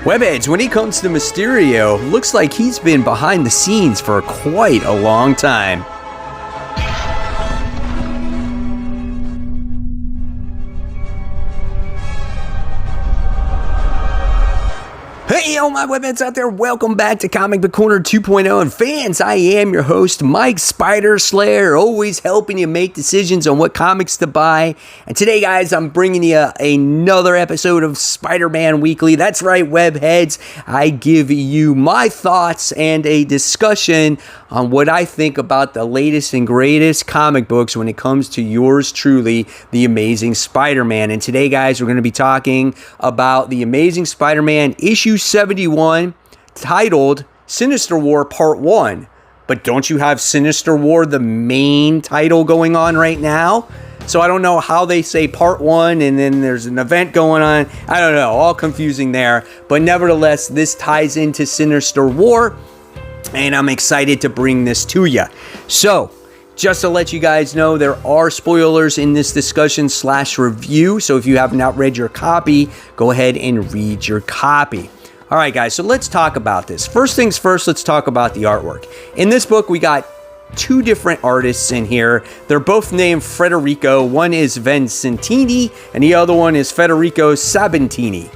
Webheads, when it comes to Mysterio, looks like he's been behind the scenes for quite a long time. Hey, all my webheads out there, welcome back to Comic Book Corner 2.0, and fans, I am your host, Mike Spider Slayer, always helping you make decisions on what comics to buy. And today, guys, I'm bringing you another episode of Spider-Man Weekly. That's right, webheads, I give you my thoughts and a discussion on what I think about the latest and greatest comic books when it comes to yours truly, The Amazing Spider-Man. And today, guys, we're going to be talking about The Amazing Spider-Man issue 71, titled Sinister War Part 1. But don't you have Sinister War, the main title, going on right now? So I don't know how they say Part 1 and then there's an event going on. I don't know, all confusing there. But nevertheless, this ties into Sinister War, and I'm excited to bring this to you. So, just to let you guys know, there are spoilers in this discussion / review. So if you have not read your copy, go ahead and read your copy. All right, guys, so let's talk about this. First things first, let's talk about the artwork. In this book, we got two different artists in here. They're both named Federico. One is Vincentini, and the other one is Federico Sabintini.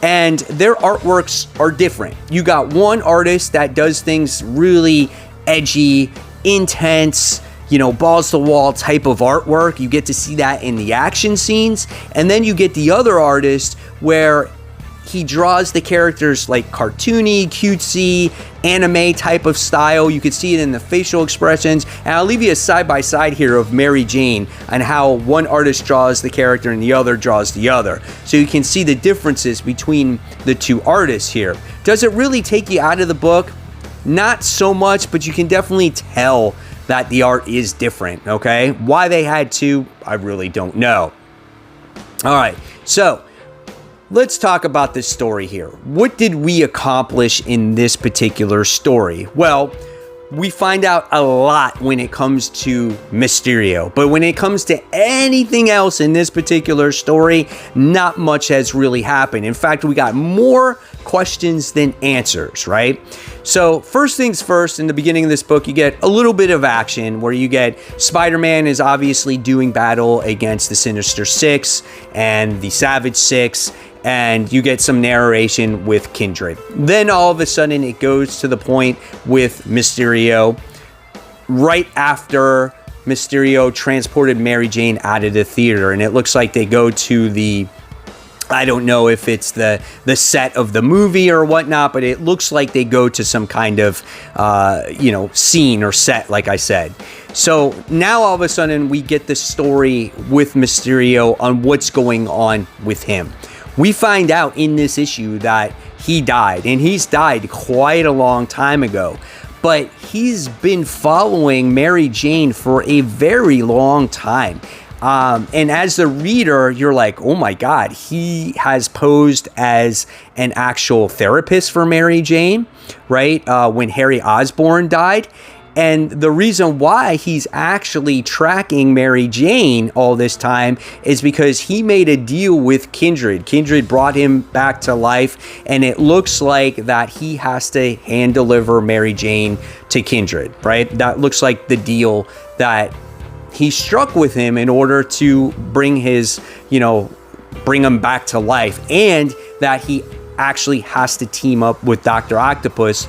And their artworks are different. You got one artist that does things really edgy, intense, balls to wall type of artwork. You get to see that in the action scenes. And then you get the other artist where he draws the characters like cartoony, cutesy, anime type of style. You can see it in the facial expressions. And I'll leave you a side-by-side here of Mary Jane and how one artist draws the character and the other draws the other. So you can see the differences between the two artists here. Does it really take you out of the book? Not so much, but you can definitely tell that the art is different, okay? Why they had to, I really don't know. All right, so let's talk about this story here. What did we accomplish in this particular story? Well, we find out a lot when it comes to Mysterio, but when it comes to anything else in this particular story, not much has really happened. In fact, we got more questions than answers, right? So first things first, in the beginning of this book, you get a little bit of action where you get Spider-Man is obviously doing battle against the Sinister Six and the Savage Six, and you get some narration with Kindred. Then all of a sudden it goes to the point with Mysterio right after Mysterio transported Mary Jane out of the theater, and it looks like they go to the, I don't know if it's the set of the movie or whatnot, but it looks like they go to some kind of, scene or set, like I said. So now all of a sudden we get the story with Mysterio on what's going on with him. We find out in this issue that he died, and he's died quite a long time ago. But he's been following Mary Jane for a very long time. And as the reader, you're like, oh my God, he has posed as an actual therapist for Mary Jane, right? When Harry Osborn died. And the reason why he's actually tracking Mary Jane all this time is because he made a deal with Kindred. Kindred brought him back to life, and it looks like that he has to hand deliver Mary Jane to Kindred, right? That looks like the deal that he struck with him in order to bring his, bring him back to life, and that he actually has to team up with Dr. Octopus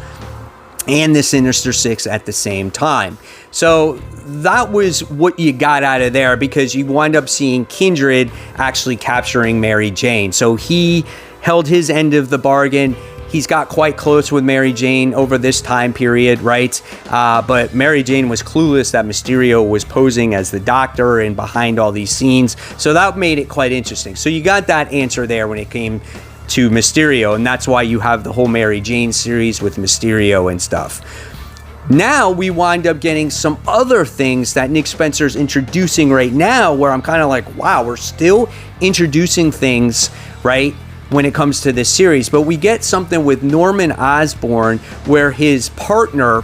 and the Sinister Six at the same time. So that was what you got out of there, because you wind up seeing Kindred actually capturing Mary Jane. So he held his end of the bargain. He's got quite close with Mary Jane over this time period, right? But Mary Jane was clueless that Mysterio was posing as the Doctor and behind all these scenes. So that made it quite interesting. So you got that answer there when it came to Mysterio, and that's why you have the whole Mary Jane series with Mysterio and stuff. Now we wind up getting some other things that Nick Spencer's introducing right now, where I'm kind of like, wow, we're still introducing things, right, when it comes to this series. But we get something with Norman Osborn where his partner,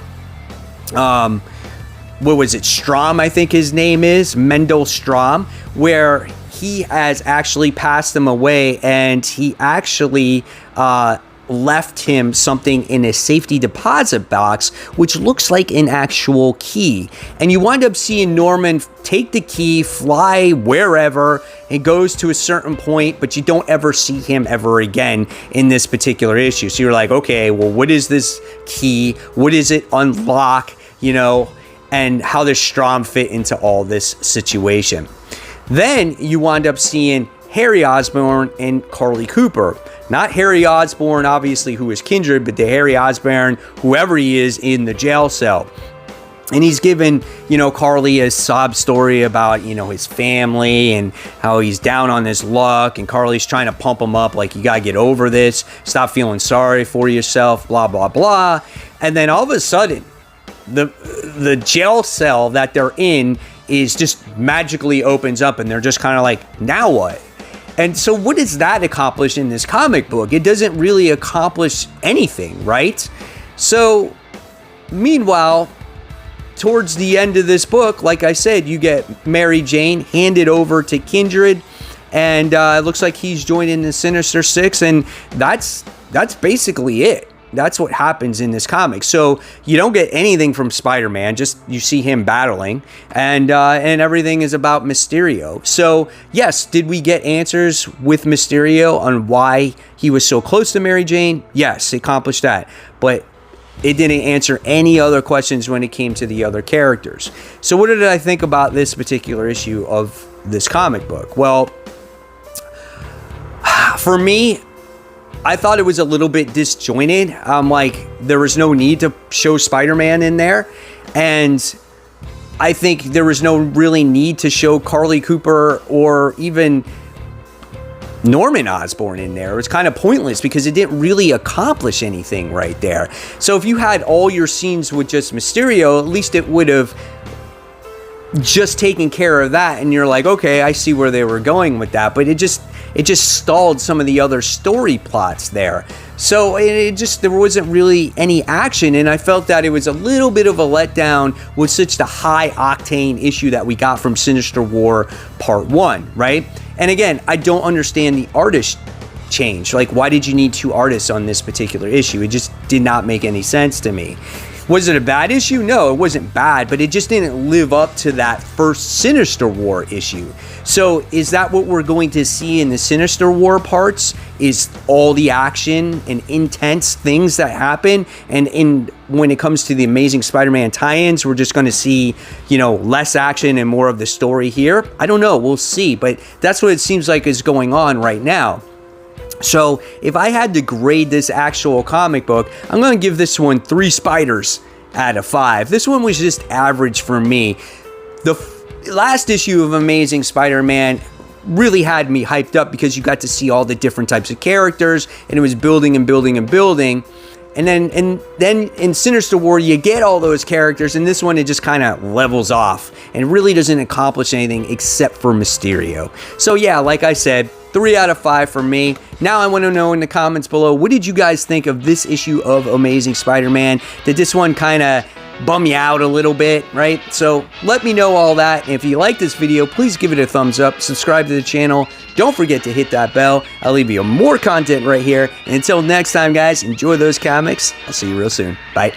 Strom, I think his name is, Mendel Strom, where he has actually passed them away, and he actually left him something in a safety deposit box, which looks like an actual key. And you wind up seeing Norman take the key, fly wherever, and goes to a certain point, but you don't ever see him ever again in this particular issue. So you're like, okay, well, what is this key? What does it unlock? You know, and how does Strom fit into all this situation? Then you wind up seeing Harry Osborn and Carly Cooper. Not Harry Osborn, obviously, who is Kindred, but the Harry Osborn, whoever he is, in the jail cell. And he's given, you know, Carly a sob story about, you know, his family and how he's down on his luck. And Carly's trying to pump him up like, you got to get over this. Stop feeling sorry for yourself, blah, blah, blah. And then all of a sudden, the jail cell that they're in is just magically opens up and they're just kind of like, now what? And so what does that accomplish in this comic book? It doesn't really accomplish anything, right? So, meanwhile, towards the end of this book, like I said, you get Mary Jane handed over to Kindred, and it looks like he's joining the Sinister Six, and that's basically it. That's what happens in this comic. So you don't get anything from Spider-Man, just you see him battling, and everything is about Mysterio. So yes, did we get answers with Mysterio on why he was so close to Mary Jane? Yes, it accomplished that. But it didn't answer any other questions when it came to the other characters. So what did I think about this particular issue of this comic book? Well, for me, I thought it was a little bit disjointed. Like, there was no need to show Spider-Man in there. And I think there was no really need to show Carly Cooper or even Norman Osborn in there. It was kind of pointless because it didn't really accomplish anything right there. So if you had all your scenes with just Mysterio, at least it would have just taken care of that. And you're like, okay, I see where they were going with that. But it just stalled some of the other story plots there. So there wasn't really any action, and I felt that it was a little bit of a letdown with such the high octane issue that we got from Sinister War Part 1, right? And again, I don't understand the artist change. Like, why did you need two artists on this particular issue? It just did not make any sense to me. Was it a bad issue? No, it wasn't bad, but it just didn't live up to that first Sinister War issue. So is that what we're going to see in the Sinister War parts? Is all the action and intense things that happen? And when it comes to the Amazing Spider-Man tie-ins, we're just going to see, you know, less action and more of the story here? I don't know. We'll see. But that's what it seems like is going on right now. So if I had to grade this actual comic book, I'm going to give this one 3 spiders out of 5. This one was just average for me. The last issue of Amazing Spider-Man really had me hyped up because you got to see all the different types of characters, and it was building and building and building. And then in Sinister War, you get all those characters, and this one, it just kind of levels off and really doesn't accomplish anything except for Mysterio. So yeah, like I said, 3 out of 5 for me. Now I want to know in the comments below, what did you guys think of this issue of Amazing Spider-Man? Did this one kind of bum you out a little bit, right? So let me know all that. And if you like this video, please give it a thumbs up, subscribe to the channel. Don't forget to hit that bell. I'll leave you more content right here. And until next time, guys, enjoy those comics. I'll see you real soon. Bye.